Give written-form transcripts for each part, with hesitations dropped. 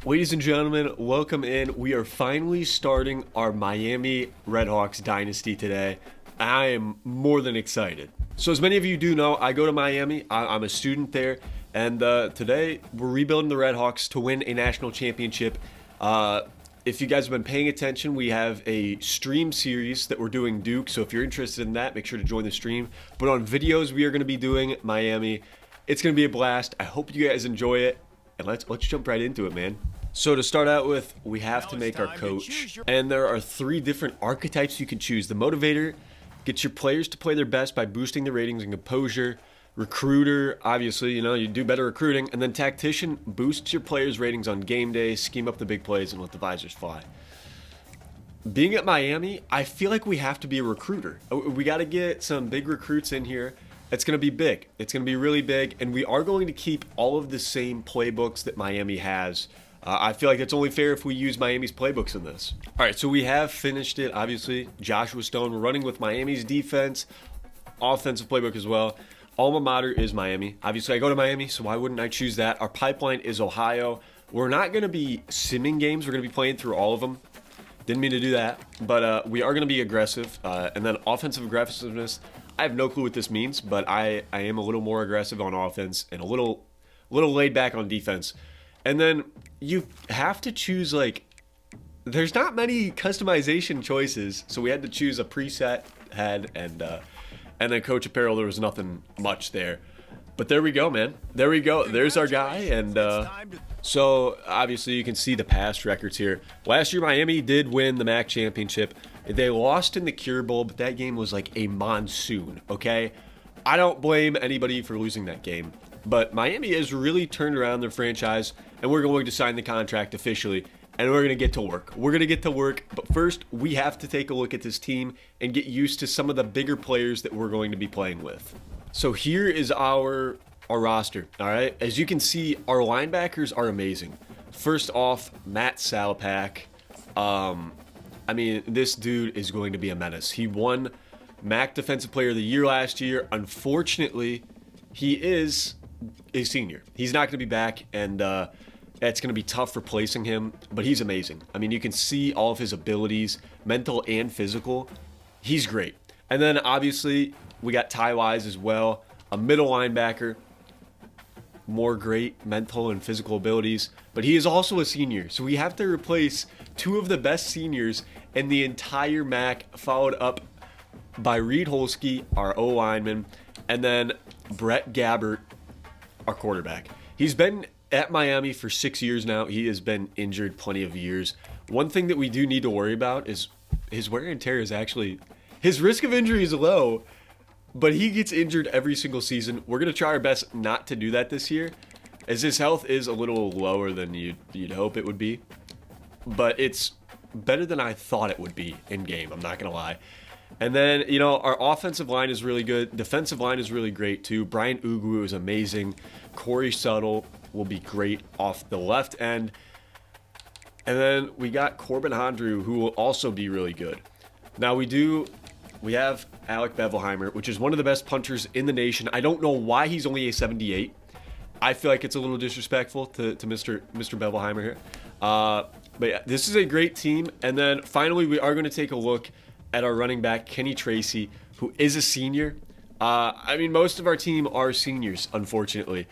Ladies and gentlemen, welcome in. We are finally starting our Miami Redhawks Dynasty today. I am more than excited. So as many of you do know, I go to Miami. I'm a student there. And today we're rebuilding the Redhawks to win a national championship. If you guys have been paying attention, we have a stream series that we're doing Duke. So if you're interested in that, make sure to join the stream. But on videos, we are going to be doing Miami. It's going to be a blast. I hope you guys enjoy it. And let's jump right into it, man. So to start out with, we have to make our coach. And there are 3 different archetypes you can choose. The motivator gets your players to play their best by boosting the ratings and composure. Recruiter, obviously, you do better recruiting. And then tactician boosts your players' ratings on game day, scheme up the big plays, and let the visors fly. Being at Miami, I feel like we have to be a recruiter. We got to get some big recruits in here. It's going to be big. It's going to be really big. And we are going to keep all of the same playbooks that Miami has. I feel like it's only fair if we use Miami's playbooks in this. All right, so we have finished it, obviously. Joshua Stone, we're running with Miami's defense, offensive playbook as well. Alma mater is Miami. Obviously, I go to Miami, so why wouldn't I choose that? Our pipeline is Ohio. We're not going to be simming games. We're going to be playing through all of them. Didn't mean to do that, but we are going to be aggressive. And then offensive aggressiveness, I have no clue what this means, but I am a little more aggressive on offense and a little laid back on defense. And then you have to choose, there's not many customization choices, so we had to choose a preset head, and then coach apparel. There was nothing much there, but there we go, man. There we go. There's our guy, and so obviously you can see the past records here. Last year, Miami did win the MAC championship. They lost in the Cure Bowl, but that game was like a monsoon. Okay, I don't blame anybody for losing that game. But Miami has really turned around their franchise, and we're going to sign the contract officially, and we're going to get to work. We're going to get to work, but first, we have to take a look at this team and get used to some of the bigger players that we're going to be playing with. So here is our roster, all right? As you can see, our linebackers are amazing. First off, Matt Salapak. I mean, this dude is going to be a menace. He won MAC Defensive Player of the Year last year. Unfortunately, he is a senior. He's not going to be back, and it's going to be tough replacing him, but he's amazing. I mean, you can see all of his abilities, mental and physical. He's great. And then, obviously, we got Ty Wise as well, a middle linebacker, more great mental and physical abilities, but he is also a senior, so we have to replace 2 of the best seniors in the entire MAC, followed up by Reed Holsky, our O-lineman, and then Brett Gabbert, our quarterback. He's been at Miami for 6 years now. He has been injured plenty of years. One thing that we do need to worry about is his wear and tear is actually, his risk of injury is low, but he gets injured every single season. We're going to try our best not to do that this year, as his health is a little lower than you'd hope it would be. But it's better than I thought it would be in game, I'm not going to lie. And then, our offensive line is really good. Defensive line is really great, too. Brian Ugu is amazing. Corey Suttle will be great off the left end. And then we got Corbin Hondru, who will also be really good. Now, we have Alec Bevelheimer, which is one of the best punters in the nation. I don't know why he's only a 78. I feel like it's a little disrespectful to Mr. Bevelheimer here. But yeah, this is a great team. And then finally, we are going to take a look at our running back, Kenny Tracy, who is a senior. I mean, most of our team are seniors, unfortunately.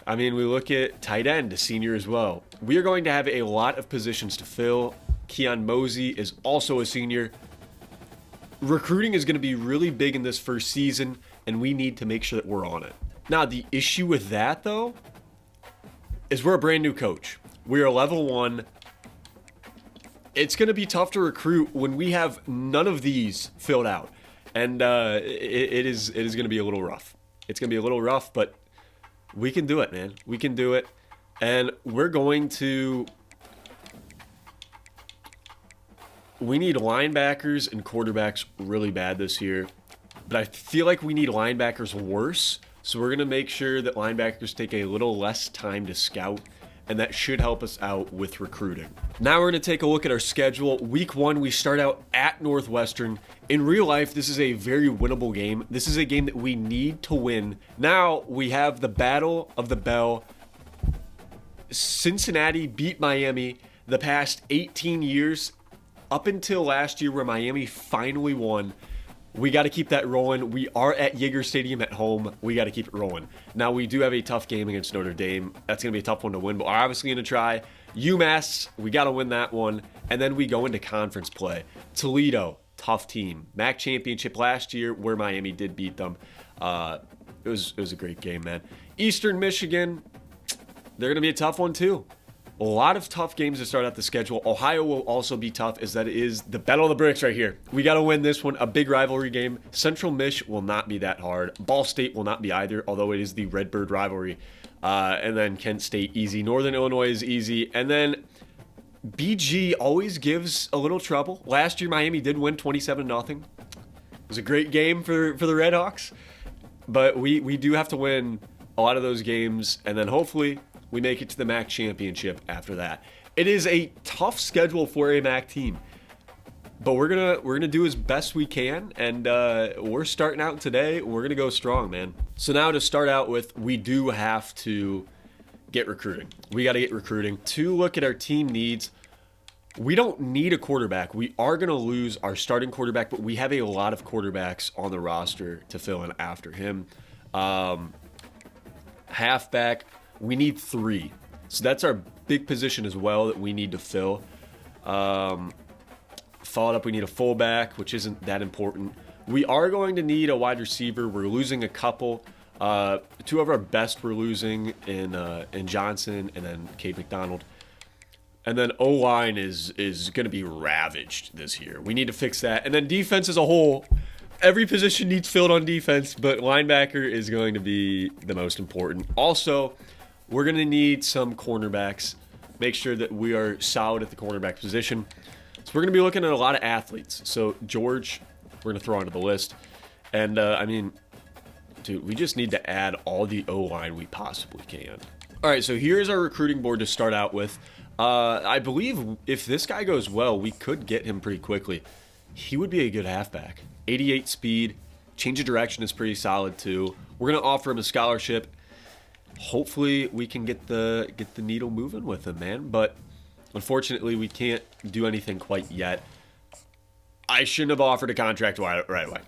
I mean, we look at tight end, a senior as well. We are going to have a lot of positions to fill. Keon Mosey is also a senior. Recruiting is going to be really big in this first season, and we need to make sure that we're on it. Now, the issue with that, though, is we're a brand new coach. We are level 1. It's going to be tough to recruit when we have none of these filled out. And it is going to be a little rough. It's going to be a little rough, but we can do it, man. We can do it. And we need linebackers and quarterbacks really bad this year. But I feel like we need linebackers worse. So we're going to make sure that linebackers take a little less time to scout, and that should help us out with recruiting. Now we're going to take a look at our schedule. Week 1, we start out at Northwestern. In real life, this is a very winnable game. This is a game that we need to win. Now we have the Battle of the Bell Cincinnati beat Miami the past 18 years up until last year where Miami finally won. We got to keep that rolling. We are at Yager Stadium at home. We got to keep it rolling. Now, we do have a tough game against Notre Dame. That's going to be a tough one to win, but we're obviously going to try. UMass, we got to win that one. And then we go into conference play. Toledo, tough team. MAC championship last year where Miami did beat them. It was a great game, man. Eastern Michigan, they're going to be a tough one too. A lot of tough games to start out the schedule. Ohio will also be tough, as that is the battle of the bricks right here. We got to win this one. A big rivalry game. Central Mich will not be that hard. Ball State will not be either, although it is the Redbird rivalry. And then Kent State, easy. Northern Illinois is easy. And then BG always gives a little trouble. Last year, Miami did win 27-0. It was a great game for the Redhawks. But we do have to win a lot of those games, and then hopefully we make it to the MAC championship after that. It is a tough schedule for a MAC team, but we're gonna do as best we can, and we're starting out today. We're gonna go strong, man. So now to start out with, we do have to get recruiting. We got to get recruiting. To look at our team needs, we don't need a quarterback. We are gonna lose our starting quarterback, but we have a lot of quarterbacks on the roster to fill in after him. Halfback, we need 3. So that's our big position as well that we need to fill. Followed up, we need a fullback, which isn't that important. We are going to need a wide receiver. We're losing a couple. 2 of our best we're losing in Johnson and then Cade McDonald. And then O-line is going to be ravaged this year. We need to fix that. And then defense as a whole, every position needs filled on defense, but linebacker is going to be the most important. Also, we're going to need some cornerbacks. Make sure that we are solid at the cornerback position. So we're going to be looking at a lot of athletes. So George, we're going to throw onto the list. And, I mean, dude, we just need to add all the O-line we possibly can. All right, so here's our recruiting board to start out with. I believe if this guy goes well, we could get him pretty quickly. He would be a good halfback. 88 speed, change of direction is pretty solid too. We're going to offer him a scholarship. Hopefully we can get the needle moving with him, man. But unfortunately, we can't do anything quite yet. I shouldn't have offered a contract right away.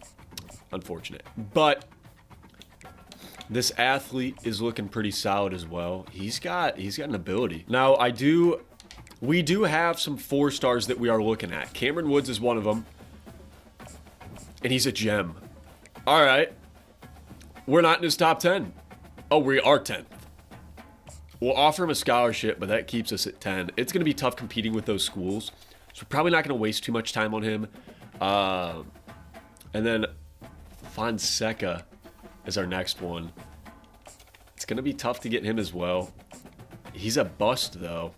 Unfortunate. But this athlete is looking pretty solid as well. He's got an ability. Now, we do have some 4 stars that we are looking at. Cameron Woods is one of them. And he's a gem. All right. We're not in his top 10. Oh, we are 10th. We'll offer him a scholarship, but that keeps us at 10. It's going to be tough competing with those schools. So we're probably not going to waste too much time on him. And then Fonseca is our next one. It's going to be tough to get him as well. He's a bust, though.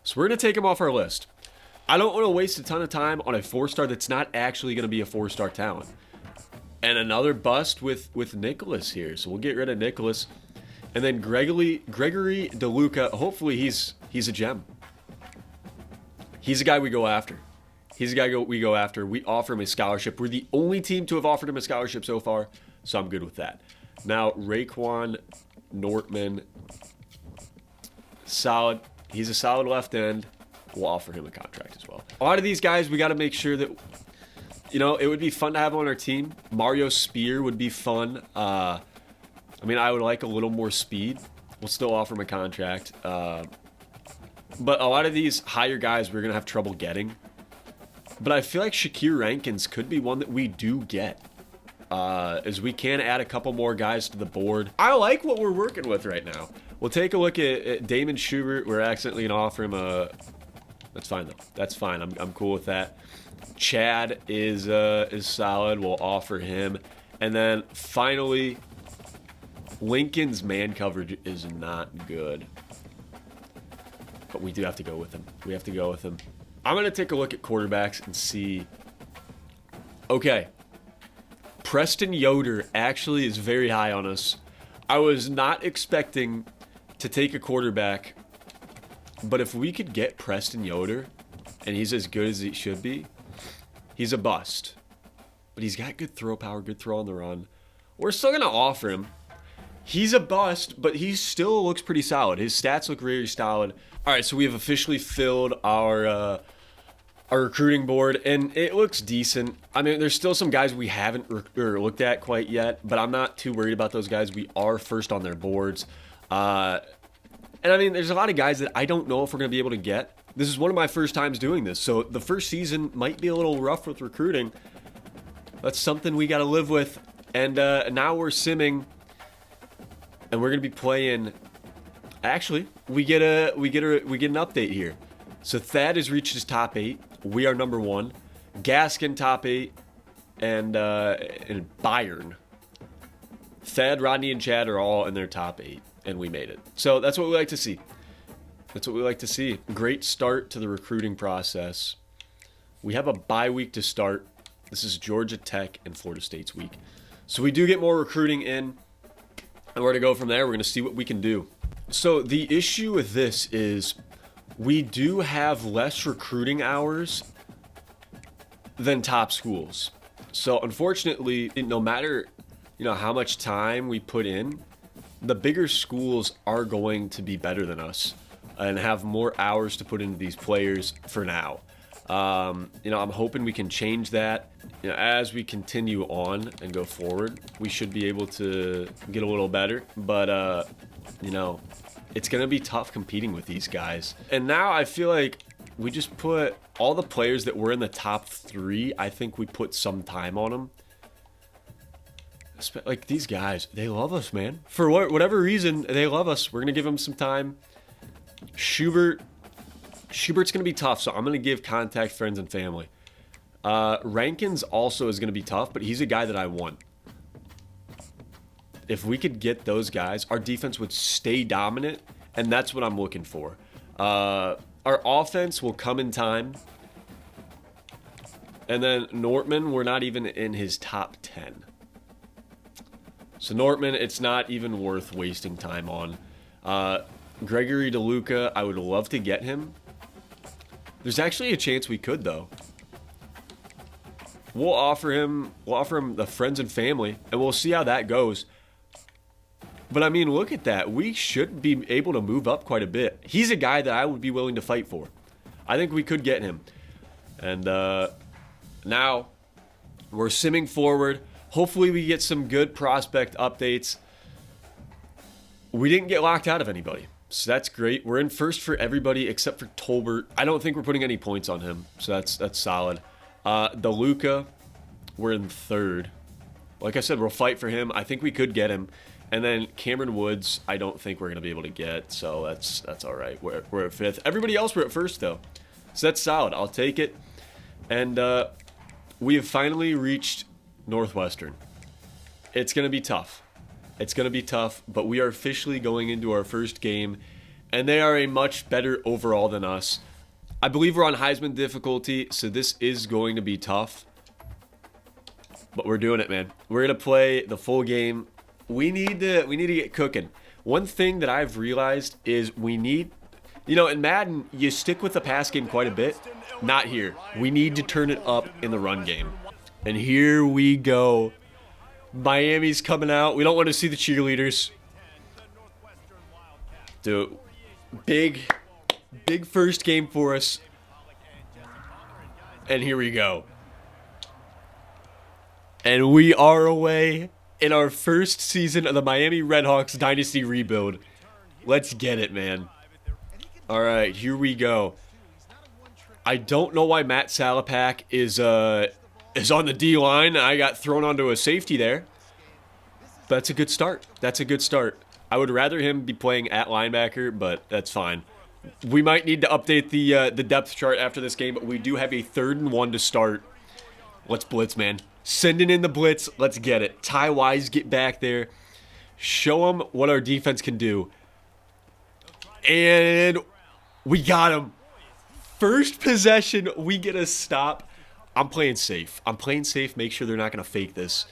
So we're going to take him off our list. I don't want to waste a ton of time on a 4-star that's not actually going to be a 4-star talent. And another bust with Nicholas here. So we'll get rid of Nicholas. And then Gregory DeLuca, hopefully he's a gem. He's a guy we go after. He's a guy we go after. We offer him a scholarship. We're the only team to have offered him a scholarship so far. So I'm good with that. Now, Raekwon Nortman, solid. He's a solid left end. We'll offer him a contract as well. A lot of these guys, we got to make sure that, you know, it would be fun to have on our team. Mario Spear would be fun. I mean, I would like a little more speed. We'll still offer him a contract. But a lot of these higher guys we're going to have trouble getting. But I feel like Shakir Rankins could be one that we do get. As we can add a couple more guys to the board. I like what we're working with right now. We'll take a look at Damon Schubert. We're accidentally going to offer him a... That's fine, though. That's fine. I'm cool with that. Chad is solid. We'll offer him. And then finally, Lincoln's man coverage is not good. But we do have to go with him. We have to go with him. I'm going to take a look at quarterbacks and see. Okay. Preston Yoder actually is very high on us. I was not expecting to take a quarterback, but if we could get Preston Yoder, and he's as good as he should be, he's a bust. But he's got good throw power, good throw on the run. We're still going to offer him. He's a bust, but he still looks pretty solid. His stats look really solid. All right, so we have officially filled our recruiting board, and it looks decent. I mean, there's still some guys we haven't looked at quite yet, but I'm not too worried about those guys. We are first on their boards. And I mean, there's a lot of guys that I don't know if we're going to be able to get. This is one of my first times doing this, so the first season might be a little rough with recruiting. That's something we got to live with. And now we're simming, and we're going to be playing. Actually, we get an update here. So Thad has reached his top 8. We are number 1. Gaskin top 8, and Bayern. Thad, Rodney, and Chad are all in their top 8, and we made it. So that's what we like to see. That's what we like to see. Great start to the recruiting process. We have a bye week to start. This is Georgia Tech and Florida State's week. So we do get more recruiting in, and we're going to go from there. We're going to see what we can do. So the issue with this is we do have less recruiting hours than top schools. So unfortunately, no matter how much time we put in, the bigger schools are going to be better than us and have more hours to put into these players for now. I'm hoping we can change that. As we continue on and go forward, we should be able to get a little better. But it's going to be tough competing with these guys. And now I feel like we just put all the players that were in the top 3. I think we put some time on them. Like these guys, they love us, man. For whatever reason, they love us. We're going to give them some time. Schubert's going to be tough, so I'm going to give contact friends and family. Rankins also is going to be tough, but he's a guy that I want. If we could get those guys, our defense would stay dominant, and that's what I'm looking for. Our offense will come in time. And then Nortman, we're not even in his top 10. So Nortman, it's not even worth wasting time on. Gregory DeLuca, I would love to get him. There's actually a chance we could, though. We'll offer him the friends and family, and we'll see how that goes. But I mean, look at that. We should be able to move up quite a bit. He's a guy that I would be willing to fight for. I think we could get him. And now we're simming forward. Hopefully we get some good prospect updates. We didn't get locked out of anybody, so that's great. We're in first for everybody except for Tolbert. I don't think we're putting any points on him, so that's solid. DeLuca, we're in third. Like I said, we'll fight for him. I think we could get him. And then Cameron Woods, I don't think we're going to be able to get, so that's all right. We're at fifth. Everybody else, we're at first, though. So that's solid. I'll take it. And we have finally reached Northwestern. It's going to be tough. It's going to be tough, but we are officially going into our first game, and they are a much better overall than us. I believe we're on Heisman difficulty, so this is going to be tough. But we're doing it, man. We're going to play the full game. We need to get cooking. One thing that I've realized is we need, in Madden, you stick with the pass game quite a bit. Not here. We need to turn it up in the run game. And here we go. Miami's coming out. We don't want to see the cheerleaders. Dude, big first game for us. And here we go. And we are away in our first season of the Miami Redhawks Dynasty rebuild. Let's get it, man. All right, here we go. I don't know why Matt Salapak is on the D-line. I got thrown onto a safety there. That's a good start. That's a good start. I would rather him be playing at linebacker, but that's fine. We might need to update the depth chart after this game, but we do have a 3rd and 1 to start. Let's blitz, man. Sending in the blitz. Let's get it. Ty Wise, get back there. Show them what our defense can do. And we got him. First possession, we get a stop. I'm playing safe. Make sure they're not going to fake this.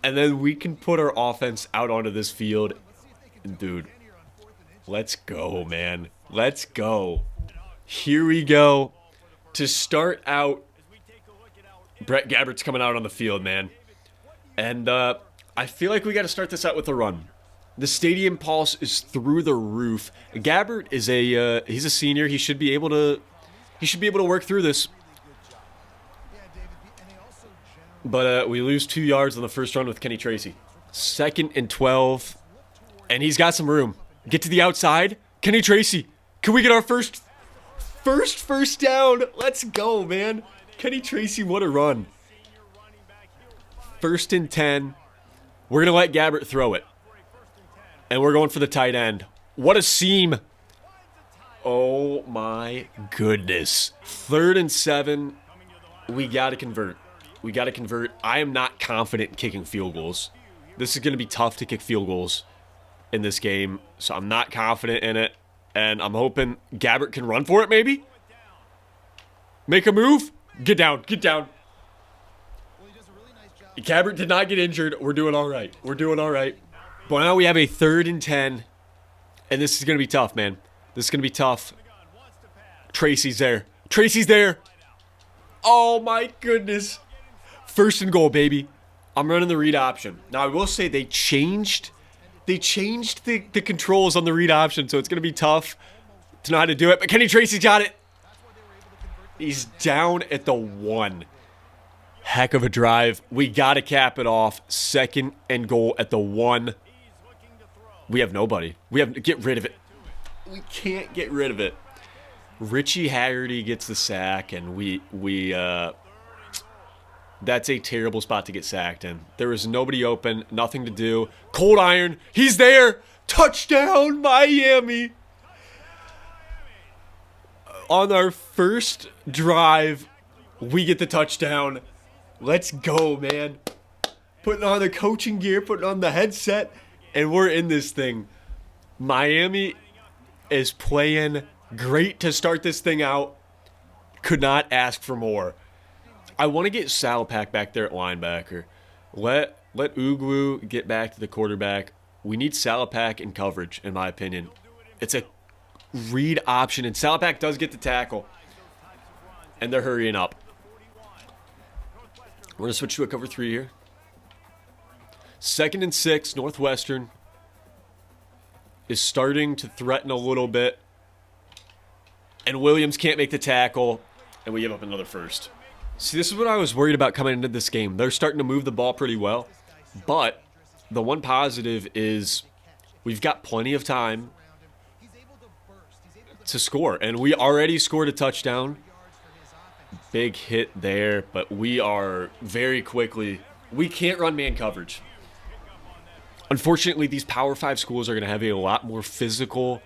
And then we can put our offense out onto this field. Dude, let's go, man. Let's go. Here we go. To start out, Brett Gabbert's coming out on the field, man. And I feel like we got to start this out with a run. The stadium pulse is through the roof. Gabbert is he's a senior. He should be able to work through this. But we lose 2 yards on the first run with Kenny Tracy. 2nd and 12. And he's got some room. Get to the outside. Kenny Tracy. Can we get our first down? Let's go, man. Kenny Tracy, what a run. 1st and 10. We're going to let Gabbert throw it. And we're going for the tight end. What a seam. Oh, my goodness. 3rd and 7. We got to convert. We got to convert. I am not confident in kicking field goals. This is going to be tough to kick field goals in this game. So I'm not confident in it. And I'm hoping Gabbert can run for it, maybe? Make a move. Get down. Get down. Gabbert did not get injured. We're doing all right. We're doing all right. But now we have a 3rd and 10. And this is going to be tough, man. This is going to be tough. Tracy's there. Tracy's there. Oh, my goodness. 1st and goal, baby. I'm running the read option. Now, I will say they changed the controls on the read option, so it's going to be tough to know how to do it. But Kenny Tracy's got it. He's down at the 1. Heck of a drive. We got to cap it off. 2nd and goal at the 1. We have nobody. We have to get rid of it. We can't get rid of it. Richie Haggerty gets the sack, and that's a terrible spot to get sacked in. There is nobody open, nothing to do. Cold iron, he's there. Touchdown, Miami. On our first drive, we get the touchdown. Let's go, man. Putting on the coaching gear, putting on the headset, and we're in this thing. Miami is playing great to start this thing out. Could not ask for more. I want to get Salapak back there at linebacker. Let Ugwu get back to the quarterback. We need Salapak in coverage, in my opinion. It's a read option, and Salapak does get the tackle. And they're hurrying up. We're going to switch to a cover 3 here. 2nd and 6, Northwestern is starting to threaten a little bit. And Williams can't make the tackle, and we give up another first. See, this is what I was worried about coming into this game. They're starting to move the ball pretty well. But the one positive is we've got plenty of time to score. And we already scored a touchdown. Big hit there, but we are very quickly. We can't run man coverage. Unfortunately, these Power 5 schools are going to have a lot more physical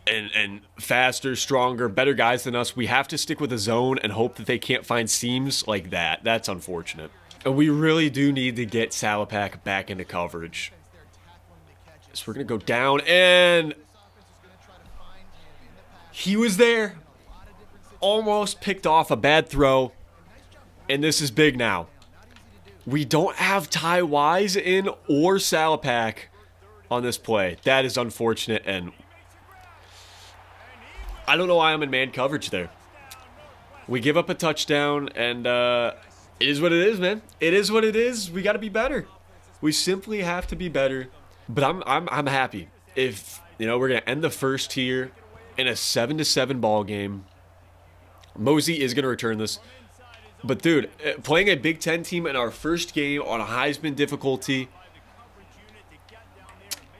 and faster, stronger, better guys than us. We have to stick with a zone and hope that they can't find seams like that. That's unfortunate. And we really do need to get Salapak back into coverage. So we're going to go down, and he was there. Almost picked off a bad throw. And this is big now. We don't have Ty Wise in or Salapak on this play. That is unfortunate, and I don't know why I'm in man coverage there. We give up a touchdown, and it is what it is, man. It is what it is. We got to be better. We simply have to be better. But I'm happy if we're gonna end the first here in a 7-7 ball game. Mosey is gonna return this, but dude, playing a Big Ten team in our first game on a Heisman difficulty,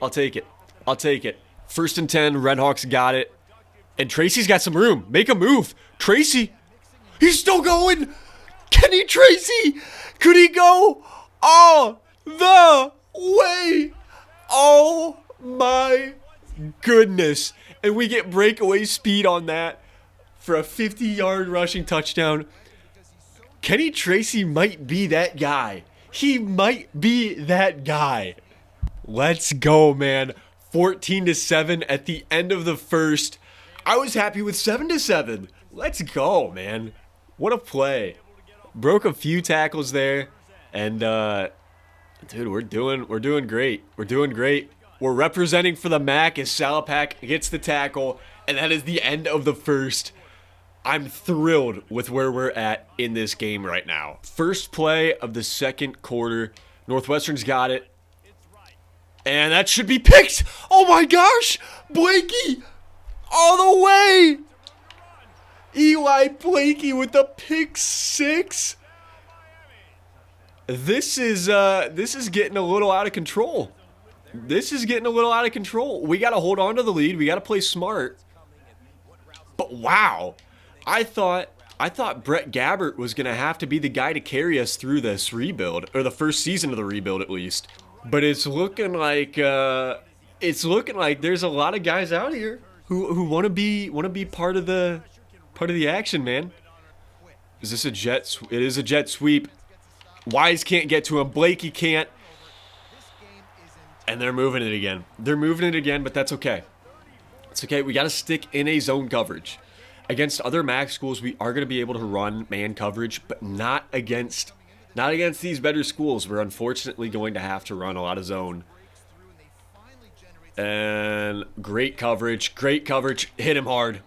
I'll take it. I'll take it. 1st and 10, Redhawks got it. And Tracy's got some room. Make a move. Tracy. He's still going. Kenny Tracy. Could he go all the way? Oh, my goodness. And we get breakaway speed on that for a 50-yard rushing touchdown. Kenny Tracy might be that guy. He might be that guy. Let's go, man. 14-7 at the end of the first. I was happy with 7-7. Let's go, man. What a play. Broke a few tackles there. And, dude, we're doing great. We're doing great. We're representing for the MAC as Salapak gets the tackle. And that is the end of the first. I'm thrilled with where we're at in this game right now. First play of the second quarter. Northwestern's got it. And that should be picked. Oh my gosh. Blakey all the way. Eli Blakey with the pick 6. This is getting a little out of control. This is getting a little out of control. We got to hold on to the lead. We got to play smart. But wow. I thought Brett Gabbert was going to have to be the guy to carry us through this rebuild, or the first season of the rebuild at least. But it's looking like there's a lot of guys out here who want to be part of the action, man. Is this a jet? It is a jet sweep. Wise can't get to him. Blakey can't. And they're moving it again. They're moving it again, but that's okay. It's okay. We got to stick in a zone coverage. Against other MAC schools, we are going to be able to run man coverage, but not against these better schools. We're unfortunately going to have to run a lot of zone. And great coverage. Great coverage. Hit him hard.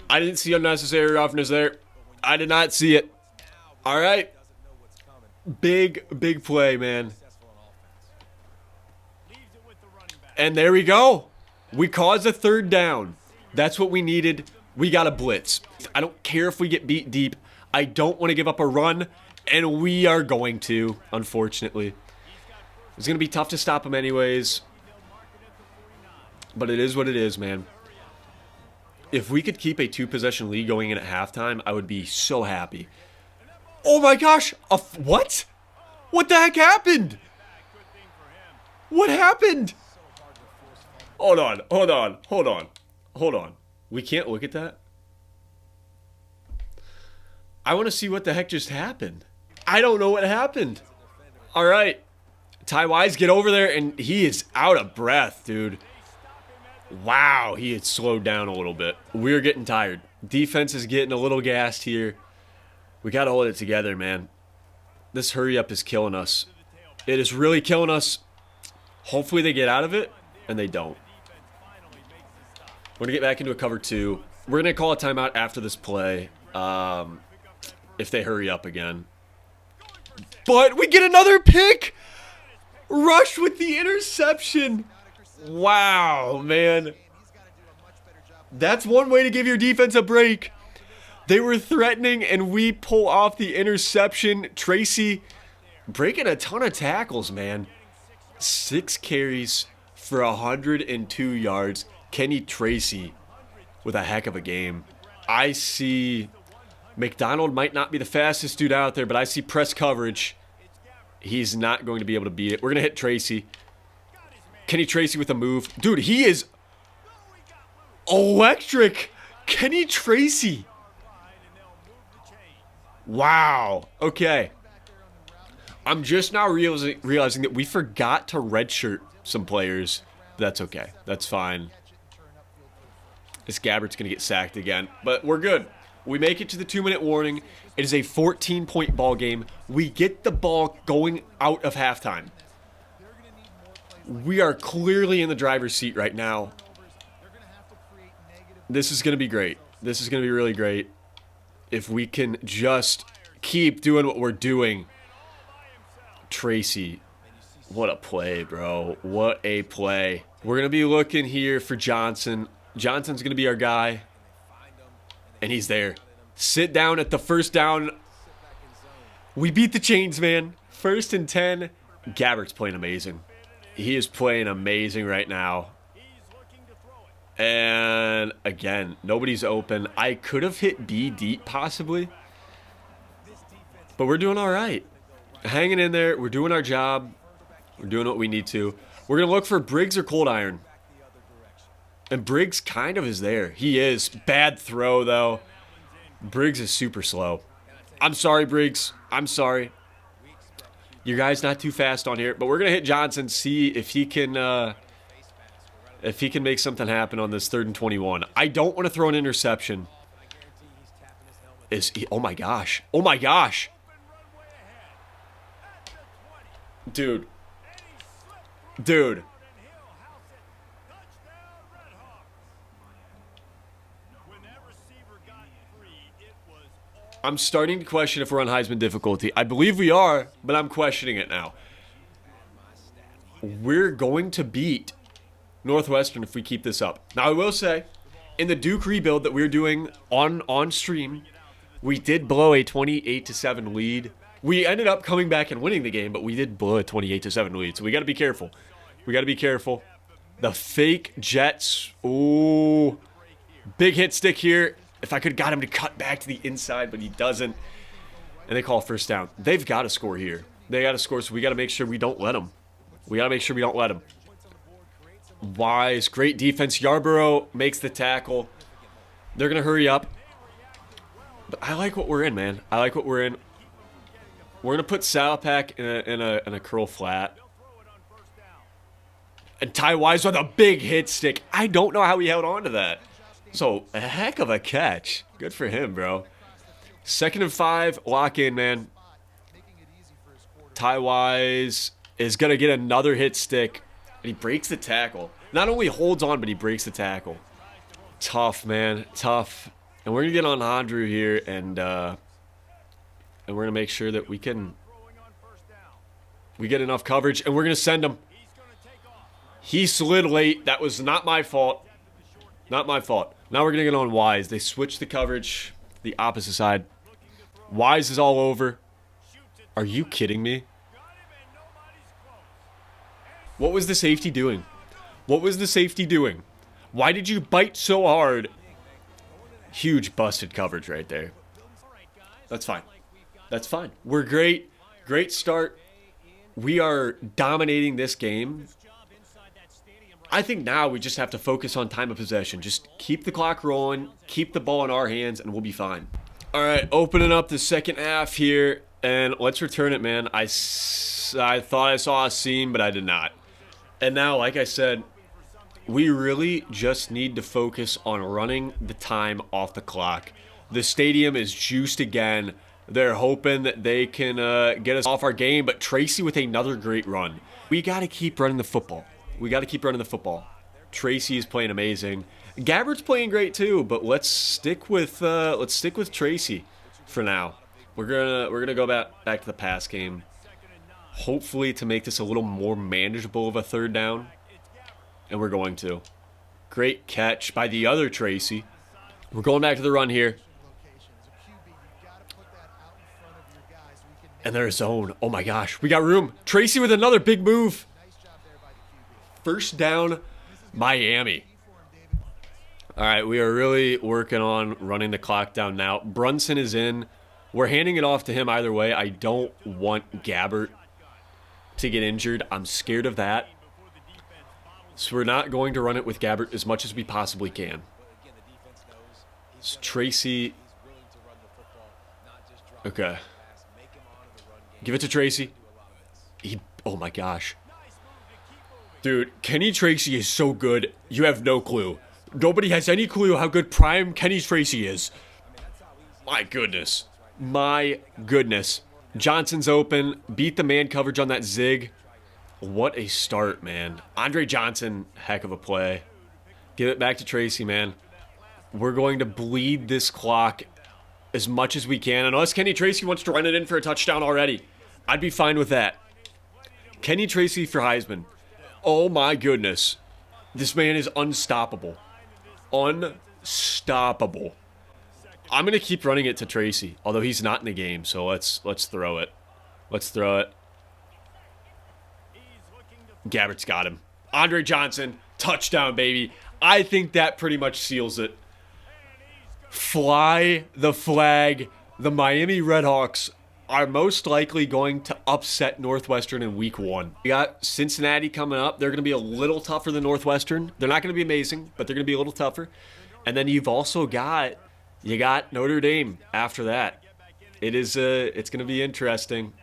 I didn't see unnecessary roughness there. I did not see it. All right. Big play, man. And there we go. We caused a third down. That's what we needed. We got a blitz. I don't care if we get beat deep. I don't want to give up a run, and we are going to, unfortunately. It's going to be tough to stop him anyways. But it is what it is, man. If we could keep a 2-possession lead going in at halftime, I would be so happy. Oh my gosh! What? What the heck happened? What happened? Hold on. We can't look at that. I want to see what the heck just happened. I don't know what happened. All right. Ty Wise, get over there, and he is out of breath, dude. Wow, he had slowed down a little bit. We're getting tired. Defense is getting a little gassed here. We got to hold it together, man. This hurry up is killing us. It is really killing us. Hopefully they get out of it, and they don't. We're going to get back into a cover 2. We're going to call a timeout after this play if they hurry up again. But we get another pick! Rush with the interception. Wow, man. That's one way to give your defense a break. They were threatening, and we pull off the interception. Tracy breaking a ton of tackles, man. 6 carries for 102 yards. Kenny Tracy with a heck of a game. I see McDonald might not be the fastest dude out there, but I see press coverage. He's not going to be able to beat it. We're going to hit Tracy. Kenny Tracy with a move. Dude, he is electric. Kenny Tracy. Wow. Okay. I'm just now realizing that we forgot to redshirt some players. That's okay. That's fine. This Gabbert's going to get sacked again. But we're good. We make it to the 2-minute warning. It is a 14-point ball game. We get the ball going out of halftime. We are clearly in the driver's seat right now. This is going to be great. This is going to be really great. If we can just keep doing what we're doing. Tracy, what a play, bro. What a play. We're going to be looking here for Johnson. Johnson's going to be our guy. And he's there. Sit down at the first down. We beat the chains, man. 1st and 10. Gabbert's playing amazing. He is playing amazing right now. And again, nobody's open. I could have hit B deep possibly. But we're doing all right. Hanging in there. We're doing our job. We're doing what we need to. We're going to look for Briggs or Cold Iron. And Briggs kind of is there. He is. Bad throw, though. Briggs is super slow. I'm sorry, Briggs. I'm sorry. Your guy's not too fast on here. But we're going to hit Johnson, see if he can make something happen on this 3rd and 21. I don't want to throw an interception. Oh, my gosh. Oh, my gosh. Dude. I'm starting to question if we're on Heisman difficulty. I believe we are, but I'm questioning it now. We're going to beat Northwestern if we keep this up. Now, I will say, in the Duke rebuild that we're doing on stream, we did blow a 28-7 lead. We ended up coming back and winning the game, but we did blow a 28-7 lead, so we got to be careful. We got to be careful. The fake Jets. Ooh. Big hit stick here. If I could have got him to cut back to the inside, but he doesn't. And they call first down. They've got to score here. They got to score, so we got to make sure we don't let them. We got to make sure we don't let them. Wise, great defense. Yarborough makes the tackle. They're going to hurry up. But I like what we're in, man. I like what we're in. We're going to put Salapack in a curl flat. And Ty Wise with a big hit stick. I don't know how he held on to that. So, a heck of a catch. Good for him, bro. 2nd and 5. Lock in, man. Ty Wise is going to get another hit stick. And he breaks the tackle. Not only holds on, but he breaks the tackle. Tough, man. Tough. And we're going to get on Andrew here. And we're going to make sure that we get enough coverage. And we're going to send him. He slid late. That was not my fault. Not my fault. Now we're going to get on Wise. They switched the coverage the opposite side. Wise is all over. Are you kidding me? What was the safety doing? What was the safety doing? Why did you bite so hard? Huge busted coverage right there. That's fine. That's fine. We're great. Great start. We are dominating this game. I think now we just have to focus on time of possession. Just keep the clock rolling, keep the ball in our hands, and we'll be fine. All right, opening up the second half here, and let's return it, man. I thought I saw a seam, but I did not. And now, like I said, we really just need to focus on running the time off the clock. The stadium is juiced again. They're hoping that they can get us off our game, but Tracy with another great run. We got to keep running the football. We got to keep running the football. Tracy is playing amazing. Gabbert's playing great too, but let's stick with Tracy for now. We're gonna go back to the pass game, hopefully to make this a little more manageable of a third down, and we're going to. Great catch by the other Tracy. We're going back to the run here. And their zone. Oh my gosh, we got room. Tracy with another big move. First down, Miami. All right, we are really working on running the clock down now. Brunson is in. We're handing it off to him either way. I don't want Gabbert to get injured. I'm scared of that. So we're not going to run it with Gabbert as much as we possibly can. So Tracy. Okay. Give it to Tracy. Oh my gosh. Dude, Kenny Tracy is so good, you have no clue. Nobody has any clue how good prime Kenny Tracy is. My goodness. My goodness. Johnson's open. Beat the man coverage on that zig. What a start, man. Andre Johnson, heck of a play. Give it back to Tracy, man. We're going to bleed this clock as much as we can. Unless Kenny Tracy wants to run it in for a touchdown already, I'd be fine with that. Kenny Tracy for Heisman. Oh my goodness. This man is unstoppable. Unstoppable. I'm going to keep running it to Tracy, although he's not in the game, so let's throw it. Let's throw it. Gabbert's got him. Andre Johnson, touchdown, baby. I think that pretty much seals it. Fly the flag. The Miami Redhawks are most likely going to upset Northwestern in week 1. We got Cincinnati coming up. They're going to be a little tougher than Northwestern. They're not going to be amazing, but they're going to be a little tougher. And then you've also got Notre Dame after that. It's going to be interesting.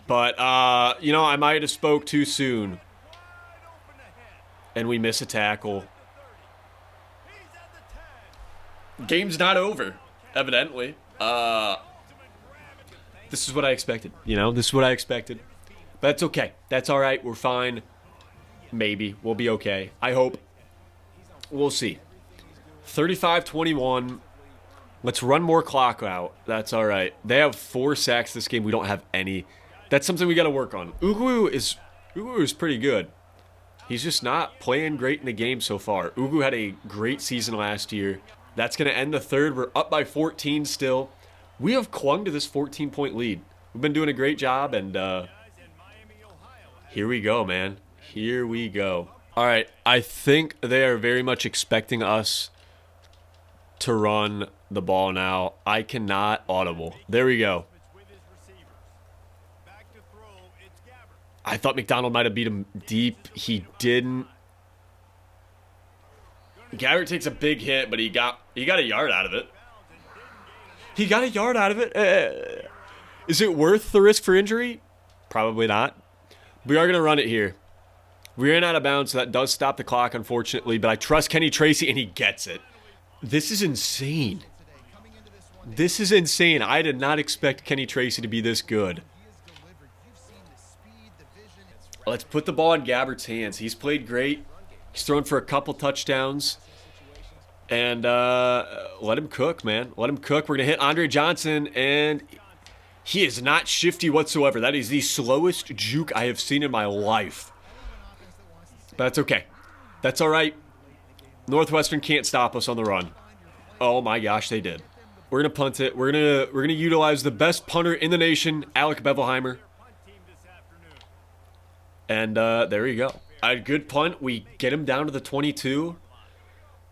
But I might have spoke too soon. And we miss a tackle. Game's not over, evidently. This is what I expected. This is what I expected. But that's okay. That's all right. We're fine. Maybe. We'll be okay. I hope. We'll see. 35-21. Let's run more clock out. That's all right. They have 4 sacks this game. We don't have any. That's something we got to work on. Ugu is pretty good. He's just not playing great in the game so far. Ugu had a great season last year. That's going to end the third. We're up by 14 still. We have clung to this 14-point lead. We've been doing a great job, and here we go, man. Here we go. All right, I think they are very much expecting us to run the ball now. I cannot audible. There we go. I thought McDonald might have beat him deep. He didn't. Gabbert takes a big hit, but he got a yard out of it. He got a yard out of it. Is it worth the risk for injury? Probably not. We are going to run it here. We ran out of bounds, so that does stop the clock, unfortunately. But I trust Kenny Tracy, and he gets it. This is insane. This is insane. I did not expect Kenny Tracy to be this good. Let's put the ball in Gabbert's hands. He's played great. He's thrown for a couple touchdowns. And let him cook, man. Let him cook. We're going to hit Andre Johnson, and he is not shifty whatsoever. That is the slowest juke I have seen in my life. But that's okay. That's all right. Northwestern can't stop us on the run. Oh my gosh, they did. We're going to punt it. We're going to utilize the best punter in the nation, Alec Bevelheimer. And there you go. A good punt. We get him down to the 22.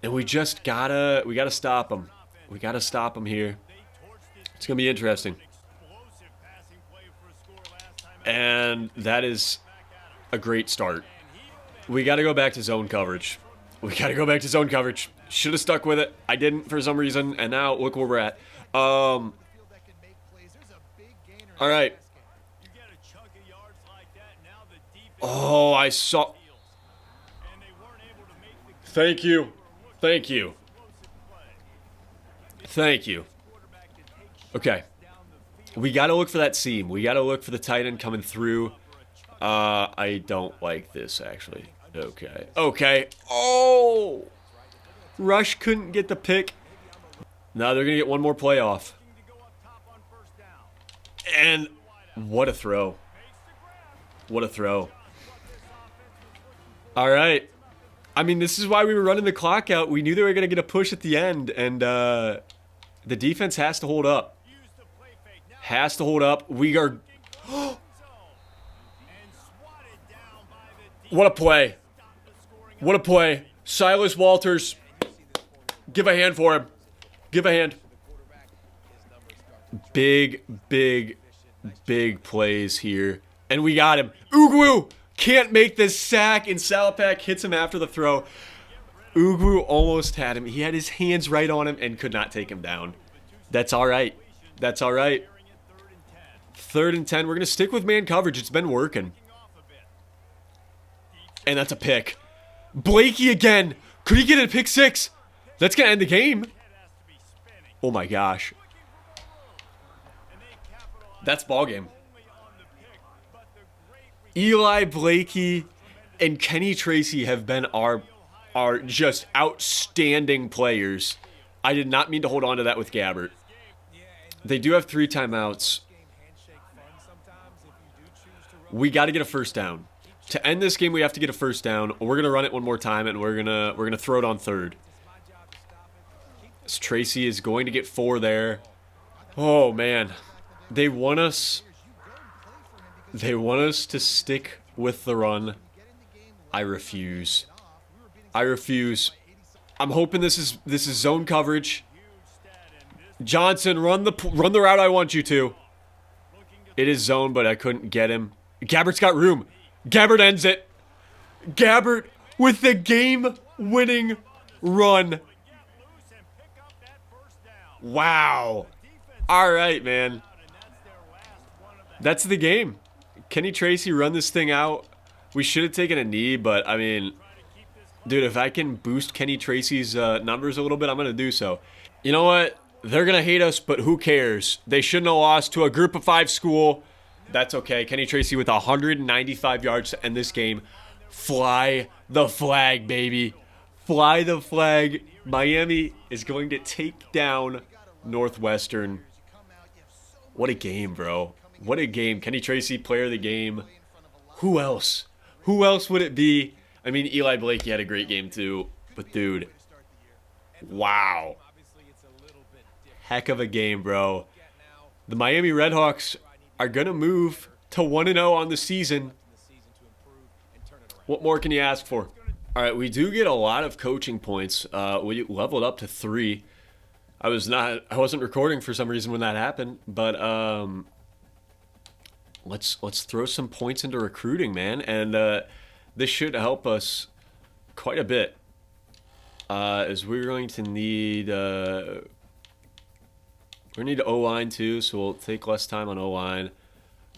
And we just gotta stop him. We gotta stop him here. It's gonna be interesting. And that is a great start. We gotta go back to zone coverage. We gotta go back to zone coverage. Should have stuck with it. I didn't for some reason. And now look where we're at. All right. Oh, I saw. Thank you. Thank you. Thank you. Okay. We got to look for that seam. We got to look for the tight end coming through. I don't like this, actually. Okay. Okay. Oh! Rush couldn't get the pick. Now they're going to get one more play off. And what a throw. What a throw. All right. I mean, this is why we were running the clock out. We knew they were going to get a push at the end, and the defense has to hold up. Has to hold up. We are... What a play. What a play. Silas Walters. Give a hand for him. Give a hand. Big, big, big plays here. And we got him. Ugwu can't make this sack, and Salapak hits him after the throw. Ugwu almost had him. He had his hands right on him and could not take him down. That's all right. That's all right. 3rd and 10. We're going to stick with man coverage. It's been working. And that's a pick. Blakey again. Could he get a pick 6? That's going to end the game. Oh, my gosh. That's ball game. Eli Blakey and Kenny Tracy have been our just outstanding players. I did not mean to hold on to that with Gabbert. They do have 3 timeouts. We got to get a first down. To end this game, we have to get a first down. We're gonna run it one more time, and we're gonna throw it on 3rd. So Tracy is going to get 4 there. Oh man, they want us. They want us to stick with the run. I refuse. I refuse. I'm hoping this is zone coverage. Johnson, run the route I want you to. It is zone, but I couldn't get him. Gabbert's got room. Gabbert ends it. Gabbert with the game-winning run. Wow. All right, man. That's the game. Kenny Tracy run this thing out. We should have taken a knee, but, I mean, dude, if I can boost Kenny Tracy's numbers a little bit, I'm going to do so. You know what? They're going to hate us, but who cares? They shouldn't have lost to a group of 5 school. That's okay. Kenny Tracy with 195 yards to end this game. Fly the flag, baby. Fly the flag. Miami is going to take down Northwestern. What a game, bro. What a game. Kenny Tracy, player of the game. Who else? Who else would it be? I mean, Eli Blakey had a great game too. But, dude, wow. Heck of a game, bro. The Miami Redhawks are going to move to 1-0 on the season. What more can you ask for? All right, we do get a lot of coaching points. We leveled up to 3. I wasn't recording for some reason when that happened, but let's throw some points into recruiting, man, and this should help us quite a bit. As we're going to need we need O-line too, so we'll take less time on O-line.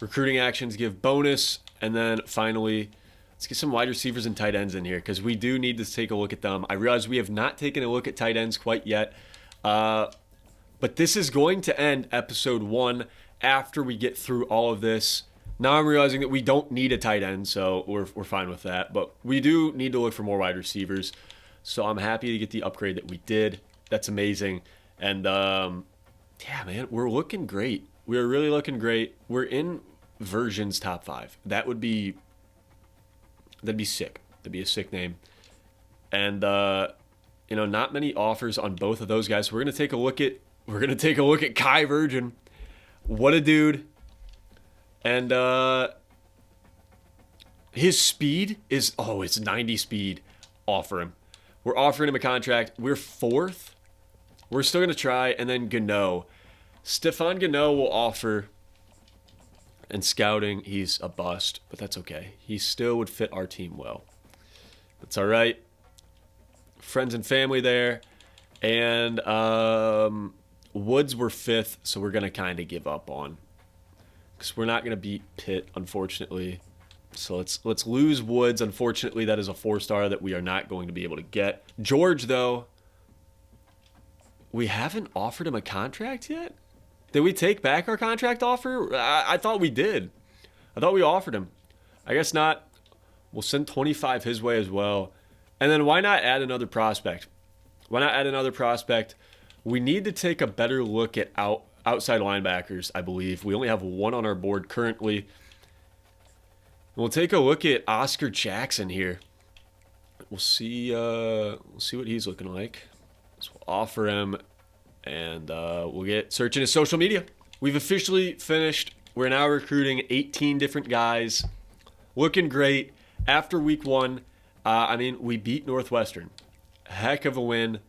Recruiting actions give bonus, and then finally, let's get some wide receivers and tight ends in here because we do need to take a look at them. I realize we have not taken a look at tight ends quite yet, but this is going to end episode 1 after we get through all of this. Now I'm realizing that we don't need a tight end, so we're fine with that, but we do need to look for more wide receivers. So I'm happy to get the upgrade that we did. That's amazing. And yeah, man, we're looking great. We're really looking great. We're in Version's top 5. That'd be sick. That'd be a sick name. And not many offers on both of those guys. So we're gonna take a look at Kai Virgin. What a dude. And his speed is it's 90 speed. Offer him. We're offering him a contract. We're 4th. We're still going to try. And then Gano. Stephon Gano will offer. And scouting, he's a bust. But that's okay. He still would fit our team well. That's all right. Friends and family there. And Woods were 5th. So we're going to kind of give up on. Because we're not going to beat Pitt, unfortunately. So let's lose Woods. Unfortunately, that is a 4-star that we are not going to be able to get. George, though, we haven't offered him a contract yet. Did we take back our contract offer? I thought we did. I thought we offered him. I guess not. We'll send 25 his way as well. And then why not add another prospect? Why not add another prospect? We need to take a better look at outside linebackers, I believe. We only have 1 on our board currently. We'll take a look at Oscar Jackson here. We'll see what he's looking like. So we'll offer him, and we'll get searching his social media. We've officially finished. We're now recruiting 18 different guys. Looking great. After week 1, we beat Northwestern. Heck of a win.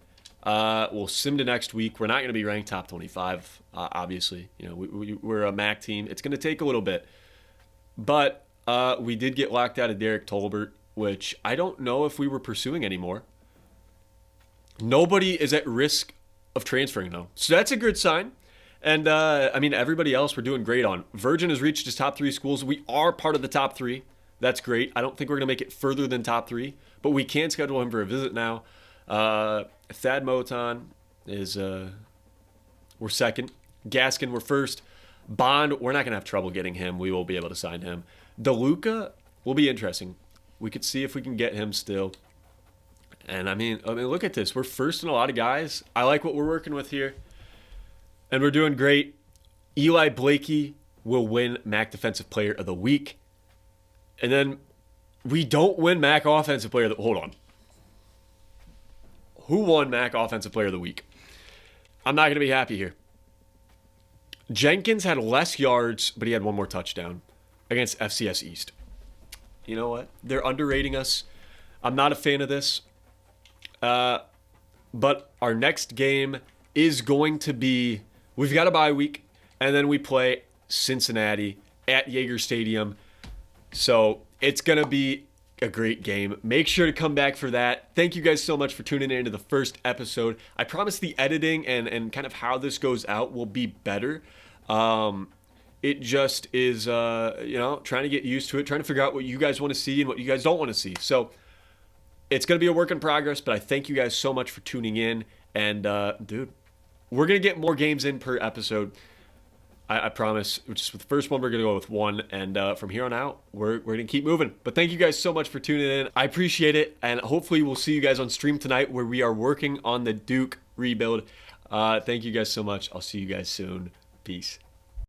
We'll sim to next week. We're not going to be ranked top 25, obviously. We're a MAC team. It's going to take a little bit. But we did get locked out of Derek Tolbert, which I don't know if we were pursuing anymore. Nobody is at risk of transferring, though. So that's a good sign. And, everybody else we're doing great on. Virgin has reached his top 3 schools. We are part of the top 3. That's great. I don't think we're going to make it further than top 3, but we can schedule him for a visit now. Thad Moton is, we're 2nd. Gaskin, we're 1st. Bond, we're not going to have trouble getting him. We will be able to sign him. DeLuca will be interesting. We could see if we can get him still. And look at this. We're 1st in a lot of guys. I like what we're working with here. And we're doing great. Eli Blakey will win MAC Defensive Player of the Week. And then we don't win MAC Offensive Player of the... Hold on. Who won MAC Offensive Player of the Week? I'm not going to be happy here. Jenkins had less yards, but he had 1 more touchdown against FCS East. You know what? They're underrating us. I'm not a fan of this. But our next game is going to be... We've got a bye week, and then we play Cincinnati at Yager Stadium. So it's going to be a great game. Make sure to come back for that. Thank you guys so much for tuning in to the first episode. I promise the editing and kind of how this goes out will be better. It just is, trying to get used to it, trying to figure out what you guys want to see and what you guys don't want to see. So it's going to be a work in progress, but I thank you guys so much for tuning in. And, dude, we're going to get more games in per episode. I promise. Just with the first one, we're going to go with 1. And from here on out, we're going to keep moving. But thank you guys so much for tuning in. I appreciate it. And hopefully we'll see you guys on stream tonight where we are working on the Duke rebuild. Thank you guys so much. I'll see you guys soon. Peace.